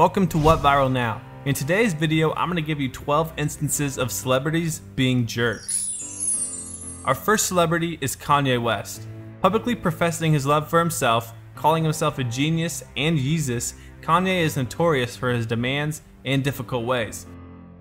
Welcome to What Viral Now. In today's video, I'm going to give you 12 instances of celebrities being jerks. Our first celebrity is Kanye West. Publicly professing his love for himself, calling himself a genius and Yeezus, Kanye is notorious for his demands and difficult ways.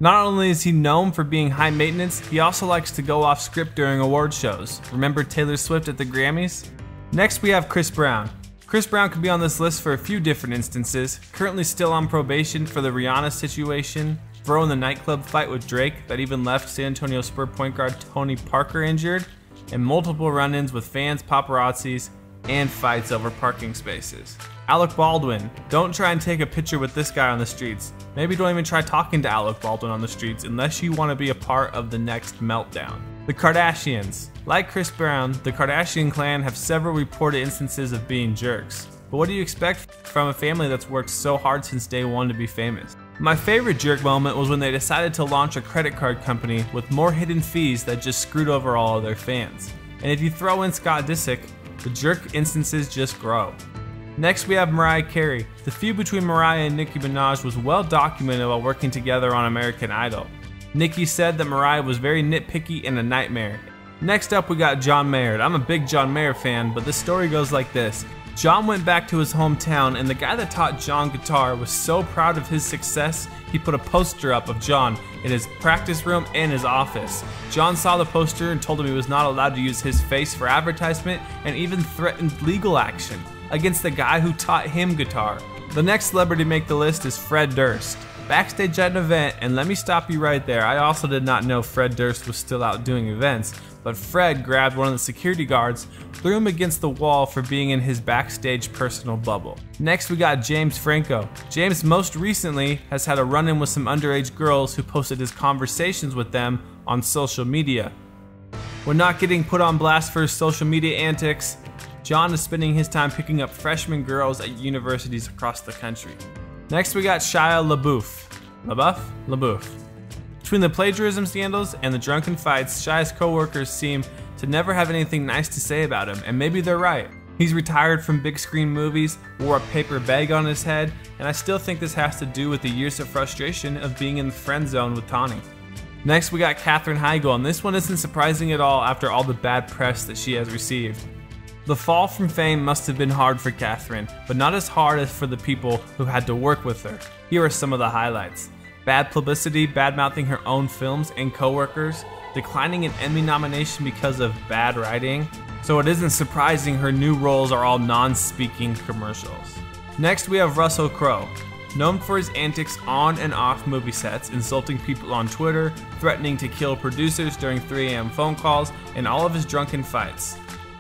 Not only is he known for being high maintenance, he also likes to go off script during award shows. Remember Taylor Swift at the Grammys? Next we have Chris Brown. Chris Brown could be on this list for a few different instances, currently still on probation for the Rihanna situation, throwing the nightclub fight with Drake that even left San Antonio Spurs point guard Tony Parker injured, and multiple run-ins with fans, paparazzis, and fights over parking spaces. Alec Baldwin. Don't try and take a picture with this guy on the streets. Maybe don't even try talking to Alec Baldwin on the streets unless you want to be a part of the next meltdown. The Kardashians. Like Chris Brown, the Kardashian clan have several reported instances of being jerks. But what do you expect from a family that's worked so hard since day one to be famous? My favorite jerk moment was when they decided to launch a credit card company with more hidden fees that just screwed over all of their fans. And if you throw in Scott Disick, the jerk instances just grow. Next we have Mariah Carey. The feud between Mariah and Nicki Minaj was well documented while working together on American Idol. Nicki said that Mariah was very nitpicky and a nightmare. Next up we got John Mayer. I'm a big John Mayer fan, but the story goes like this. John went back to his hometown and the guy that taught John guitar was so proud of his success, he put a poster up of John in his practice room and his office. John saw the poster and told him he was not allowed to use his face for advertisement and even threatened legal action against the guy who taught him guitar. The next celebrity to make the list is Fred Durst. Backstage at an event, and let me stop you right there, I also did not know Fred Durst was still out doing events, but Fred grabbed one of the security guards, threw him against the wall for being in his backstage personal bubble. Next we got James Franco. James most recently has had a run-in with some underage girls who posted his conversations with them on social media. When not getting put on blast for his social media antics, John is spending his time picking up freshman girls at universities across the country. Next we got Shia LaBeouf. Between the plagiarism scandals and the drunken fights, Shia's co-workers seem to never have anything nice to say about him, and maybe they're right. He's retired from big screen movies, wore a paper bag on his head, and I still think this has to do with the years of frustration of being in the friend zone with Tawny. Next we got Katherine Heigel, and this one isn't surprising at all after all the bad press that she has received. The fall from fame must have been hard for Katherine, but not as hard as for the people who had to work with her. Here are some of the highlights. Bad publicity, bad-mouthing her own films and co-workers, declining an Emmy nomination because of bad writing, so it isn't surprising her new roles are all non-speaking commercials. Next we have Russell Crowe. Known for his antics on and off movie sets, insulting people on Twitter, threatening to kill producers during 3 AM phone calls, and all of his drunken fights.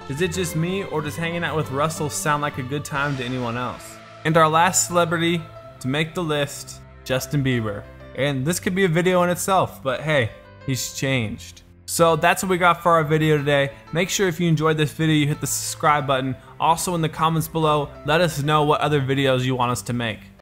Is it just me, or does hanging out with Russell sound like a good time to anyone else? And our last celebrity to make the list, Justin Bieber. And this could be a video in itself, but hey, he's changed. So that's what we got for our video today. Make sure if you enjoyed this video, you hit the subscribe button. Also in the comments below, let us know what other videos you want us to make.